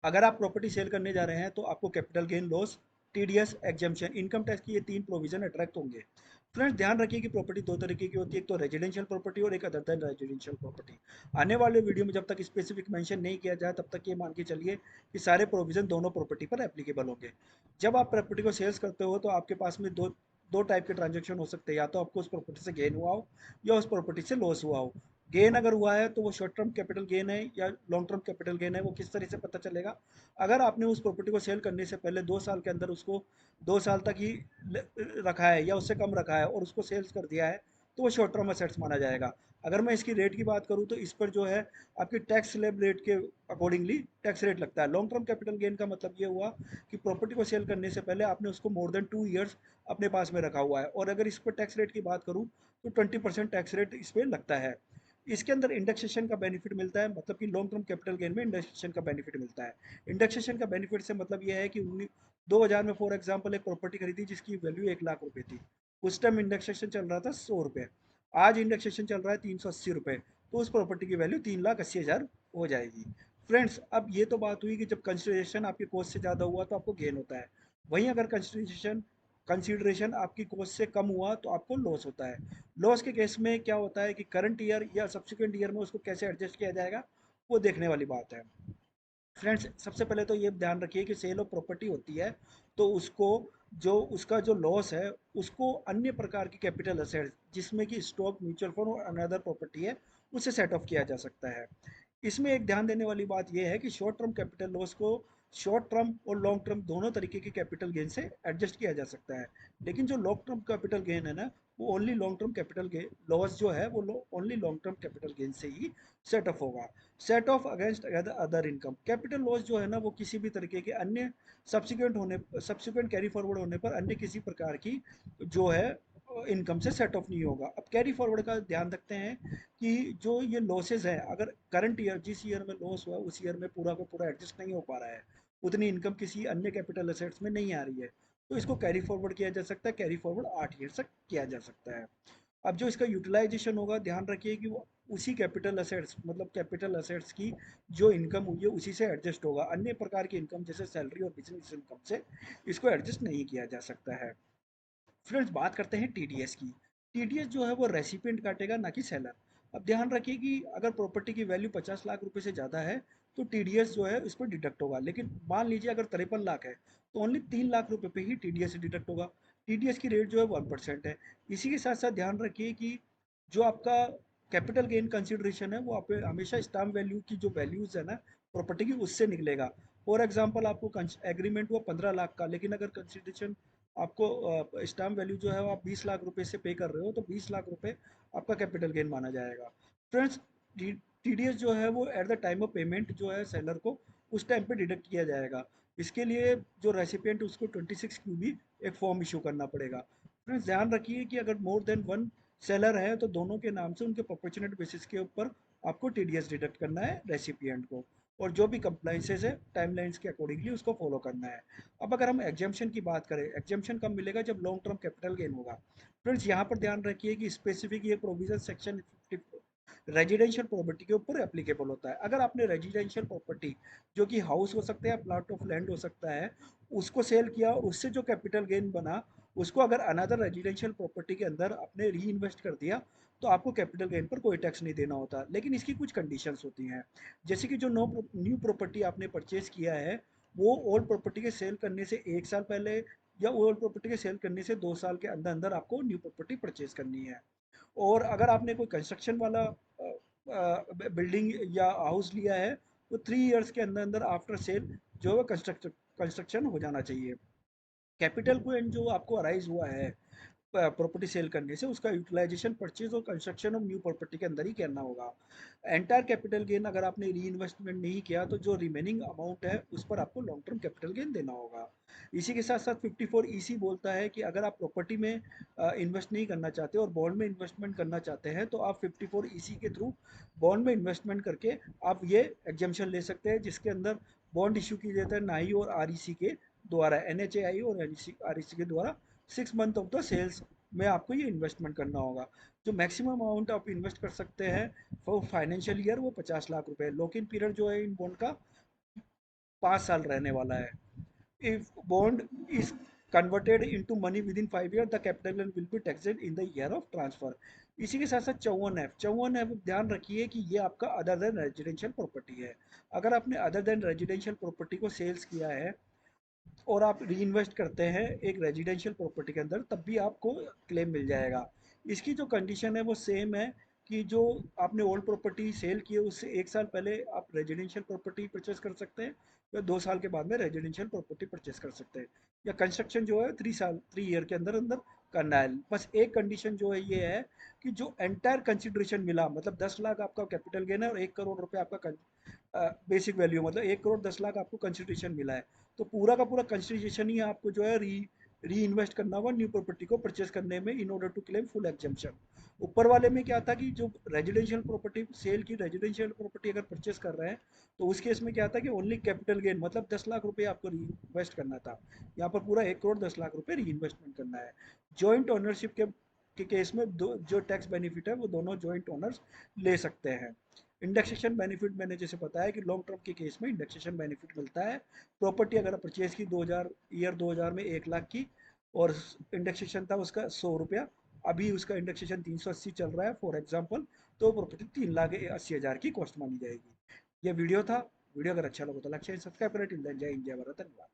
अगर आप property cell करने जा रहे हैं तो आपको capital gain loss, TDS, exemption, income tax की ये 3 प्रोविजन अट्रैक्ट होंगे। फ्रेंड्स ध्यान रखिए कि प्रॉपर्टी 2 तरीके की होती है, एक तो रेजिडेंशियल प्रॉपर्टी और एक अदर देन रेजिडेंशियल प्रॉपर्टी। आने वाले वीडियो में जब तक स्पेसिफिक मेंशन नहीं किया जाए तब तक ये मान के चलिए कि सारे प्रोविजन दोनों प्रॉपर्टी पर एप्लीकेबल होंगे। जब आप प्रॉपर्टी को सेल्स करते हो तो आपके पास में दो दो टाइप के ट्रांजेक्शन हो सकते हैं, या तो आपको उस प्रॉपर्टी से गेन हुआ हो या उस प्रॉपर्टी से लॉस हुआ हो। गेन अगर हुआ है तो वो शॉर्ट टर्म कैपिटल गेन है या लॉन्ग टर्म कैपिटल गेन है, वो किस तरह से पता चलेगा? अगर आपने उस प्रॉपर्टी को सेल करने से पहले 2 साल के अंदर उसको 2 साल तक ही रखा है या उससे कम रखा है और उसको सेल्स कर दिया है तो वो शॉर्ट टर्म असेट्स माना जाएगा। अगर मैं इसकी रेट की बात करूँ तो इस पर जो है आपकी टैक्स स्लैब रेट के अकॉर्डिंगली टैक्स रेट लगता है। लॉन्ग टर्म कैपिटल गेन का मतलब ये हुआ कि प्रॉपर्टी को सेल करने से पहले आपने उसको मोर देन 2 ईयर्स अपने पास में रखा हुआ है, और अगर इस पर टैक्स रेट की बात करूँ तो 20% टैक्स रेट इस पर लगता है। इसके अंदर इंडेक्सेशन का बेनिफिट मिलता है, मतलब कि लॉन्ग टर्म कैपिटल गेन में इंडेक्सेशन का बेनिफिट मिलता है। इंडेक्सेशन का बेनिफिट से मतलब यह है कि 2000 में फॉर एग्जांपल एक प्रॉपर्टी खरीदी जिसकी वैल्यू 1 लाख रुपए थी। उस टाइम इंडेक्सेशन चल रहा था 100 रुपये। आज इंडेक्सेशन चल रहा है 380 रुपये, तो उस प्रॉपर्टी की वैल्यू 3,80,000 हो जाएगी। फ्रेंड्स अब ये तो बात हुई कि जब कंसिडरेशन आपके कॉस्ट से ज़्यादा हुआ तो आपको गेन होता है। वहीं अगर कंसिडरेशन आपकी कॉस्ट से कम हुआ तो आपको लॉस होता है। लॉस के केस में क्या होता है कि करंट ईयर या सब्सिक्वेंट ईयर में उसको कैसे एडजस्ट किया जाएगा वो देखने वाली बात है। फ्रेंड्स सबसे पहले तो ये ध्यान रखिए कि सेल ऑफ प्रॉपर्टी होती है तो उसको जो उसका जो लॉस है उसको अन्य प्रकार की कैपिटल असेट्स जिसमें कि स्टॉक, म्यूचुअल फंड और अनदर प्रॉपर्टी है उससे सेट ऑफ किया जा सकता है। इसमें एक ध्यान देने वाली बात यह है कि शॉर्ट टर्म कैपिटल लॉस को शॉर्ट टर्म और लॉन्ग टर्म दोनों तरीके के कैपिटल गेन से एडजस्ट किया जा सकता है। लेकिन जो लॉन्ग टर्म कैपिटल गेन है ना, वो only long term capital gain loss जो है वो only long term capital gain से ही सेट ऑफ होगा। Set of against other income. Capital loss जो है ना वो किसी भी तरीके के अन्य सब्सिक्वेंट कैरी फॉरवर्ड होने पर अन्य किसी प्रकार की जो है इनकम से सेट ऑफ नहीं होगा। अब कैरी फॉरवर्ड का ध्यान रखते हैं कि जो ये लॉसेज है, अगर करंट ईयर जिस ईयर में लॉस हुआ उस ईयर में पूरा का पूरा एडजस्ट नहीं हो पा रहा है, उतनी इनकम किसी अन्य कैपिटल असेट्स में नहीं आ रही है, तो इसको कैरी फॉरवर्ड किया जा सकता है। कैरी फॉरवर्ड 8 ईयर तक किया जा सकता है। अब जो इसका यूटिलाइजेशन होगा ध्यान रखिए कि वो उसी कैपिटल असेट्स मतलब कैपिटल असेट्स की जो इनकम हुई है उसी से एडजस्ट होगा। अन्य प्रकार की इनकम जैसे सैलरी और बिजनेस इनकम से इसको एडजस्ट नहीं किया जा सकता है। फ्रेंड्स बात करते हैं टीडीएस की। टीडीएस जो है वो रेसिपिएंट काटेगा ना कि सेलर। अब ध्यान रखिए कि अगर प्रॉपर्टी की वैल्यू 50 लाख रुपए से ज़्यादा है तो टीडीएस जो है इस पर डिडक्ट होगा, लेकिन मान लीजिए अगर 53 लाख है तो ओनली 3 लाख रुपए पे ही टीडीएस डिडक्ट होगा। टीडीएस की रेट जो है 1% है। इसी के साथ साथ ध्यान रखिए कि जो आपका कैपिटल गेन कंसिडरेशन है वो आप हमेशा स्टाम्प वैल्यू की जो वैल्यूज़ है ना प्रॉपर्टी की उससे निकलेगा। फॉर एग्जाम्पल आपको एग्रीमेंट हुआ 15 लाख का, लेकिन अगर कंसिडरेशन आपको स्टाम्प वैल्यू जो है वो आप 20 लाख रुपए से पे कर रहे हो तो 20 लाख रुपए आपका कैपिटल गेन माना जाएगा। फ्रेंड्स टीडीएस जो है वो at the time of payment जो है सेलर को उस टाइम पे डिडक्ट किया जाएगा। इसके लिए जो रेसिपिएंट उसको 26 क्यूबी एक फॉर्म इशू करना पड़ेगा। फ्रेंड्स ध्यान रखिए कि अगर मोर देन वन सेलर है तो दोनों के नाम से उनके प्रोपोर्शनेट बेसिस के ऊपर आपको टीडीएस डिडक्ट करना है रेसिपिएंट को, और जो भी कंप्लाइंसेस है टाइमलाइंस के अकॉर्डिंगली उसको फॉलो करना है। अब अगर हम एग्जाम्पशन की बात करें, एग्जाम्पशन कब मिलेगा? जब लॉन्ग टर्म कैपिटल गेन होगा। फ्रेंड्स यहाँ पर ध्यान रखिए कि स्पेसिफिक ये प्रोविजन सेक्शन 50 रेजिडेंशियल प्रॉपर्टी के ऊपर एप्लीकेबल होता है। अगर आपने रेजिडेंशियल प्रॉपर्टी जो कि हाउस हो सकता है, प्लॉट ऑफ लैंड हो सकता है, उसको सेल किया और उससे जो कैपिटल गेन बना उसको अगर अनदर रेजिडेंशियल प्रॉपर्टी के अंदर आपने री इन्वेस्ट कर दिया तो आपको कैपिटल गेन पर कोई टैक्स नहीं देना होता। लेकिन इसकी कुछ कंडीशंस होती हैं, जैसे कि जो न्यू प्रॉपर्टी आपने परचेज किया है वो ओल्ड प्रॉपर्टी के सेल करने से 1 साल पहले या ओल्ड प्रॉपर्टी के सेल करने से 2 साल के अंदर अंदर आपको न्यू प्रॉपर्टी परचेज करनी है। और अगर आपने कोई कंस्ट्रक्शन वाला बिल्डिंग या हाउस लिया है तो 3 ईयर्स के अंदर अंदर आफ्टर सेल जो है कंस्ट्रक्शन हो जाना चाहिए। कैपिटल गेन जो आपको अराइज हुआ है प्रॉपर्टी सेल करने से उसका यूटिलाइजेशन परचेज और कंस्ट्रक्शन ऑफ न्यू प्रॉपर्टी के अंदर ही करना होगा। एंटायर कैपिटल गेन अगर आपने री इन्वेस्टमेंट नहीं किया तो जो रिमेनिंग अमाउंट है उस पर आपको लॉन्ग टर्म कैपिटल गेन देना होगा। इसी के साथ साथ 54 EC बोलता है कि अगर आप प्रॉपर्टी में इन्वेस्ट नहीं करना चाहते और बॉन्ड में इन्वेस्टमेंट करना चाहते हैं तो आप 54 EC के थ्रू बॉन्ड में इन्वेस्टमेंट करके आप ये एग्जाम्पशन ले सकते हैं, जिसके अंदर बॉन्ड इशू किए जाते हैं नाई और REC के द्वारा, NHAI और REC के द्वारा 6 मंथ ऑफ द सेल्स में आपको ये इन्वेस्टमेंट करना होगा। जो मैक्सिमम अमाउंट आप इन्वेस्ट कर सकते हैं फॉर फाइनेंशियल ईयर वो 50 लाख रुपए। लॉक इन पीरियड जो है इन बॉन्ड का 5 साल रहने वाला है। If bond is converted into money with in 5 year, the capital will be taxed in the year of transfer. इसी के साथ साथ 54F ध्यान रखिए कि ये आपका अदर देन रेजिडेंशियल प्रॉपर्टी है। अगर आपने अदर देन रेजिडेंशियल प्रॉपर्टी को सेल्स किया है और आप री इन्वेस्ट करते हैं एक रेजिडेंशियल प्रॉपर्टी के अंदर, तब भी आपको क्लेम मिल जाएगा। इसकी जो कंडीशन है वो सेम है कि जो आपने ओल्ड प्रॉपर्टी सेल की है उससे 1 साल पहले आप रेजिडेंशियल प्रॉपर्टी परचेस कर सकते हैं, या 2 साल के बाद में रेजिडेंशियल प्रॉपर्टी परचेस कर सकते हैं, या कंस्ट्रक्शन जो है 3 ईयर के अंदर अंदर करना है। बस एक कंडीशन जो है ये है कि जो एंटायर कंसिडरेशन मिला, मतलब 10 लाख आपका कैपिटल गेन है और 1 करोड़ रुपये आपका बेसिक वैल्यू, मतलब 1 करोड़ 10 लाख आपको कंसिडरेशन मिला है, तो पूरा का पूरा कंसिडरेशन ही आपको जो है री इन्वेस्ट करना होगा न्यू प्रॉपर्टी को परचेस करने में in order to claim full exemption. ऊपर वाले में क्या था कि जो रेजिडेंशियल प्रॉपर्टी सेल की रेजिडेंशियल प्रॉपर्टी अगर परचेस कर रहे हैं तो उस केस में क्या था कि ओनली कैपिटल गेन मतलब 10 लाख रुपये आपको री इन्वेस्ट करना था। यहाँ पर पूरा 1 करोड़ 10 लाख रुपये री इन्वेस्टमेंट करना है। जॉइंट ओनरशिप के केस में दो जो टैक्स बेनिफिट है वो दोनों जॉइंट ओनर्स ले सकते हैं। इंडेक्सेशन बेनिफिट मैंने जैसे बताया कि लॉन्ग टर्म के केस में इंडेक्सेशन बेनिफिट मिलता है। प्रॉपर्टी अगर परचेज की 2000 ईयर 2000 में 1 लाख की और इंडेक्सेशन था उसका 100 रुपया, अभी उसका इंडेक्सेशन 380 चल रहा है फॉर एग्जाम्पल, तो प्रॉपर्टी 3,80,000 की कॉस्ट मानी जाएगी। ये वीडियो था। वीडियो अगर अच्छा लगा तो लाइक शेयर सब्सक्राइब करें। टिल देन जय हिंद जय भारत, धन्यवाद।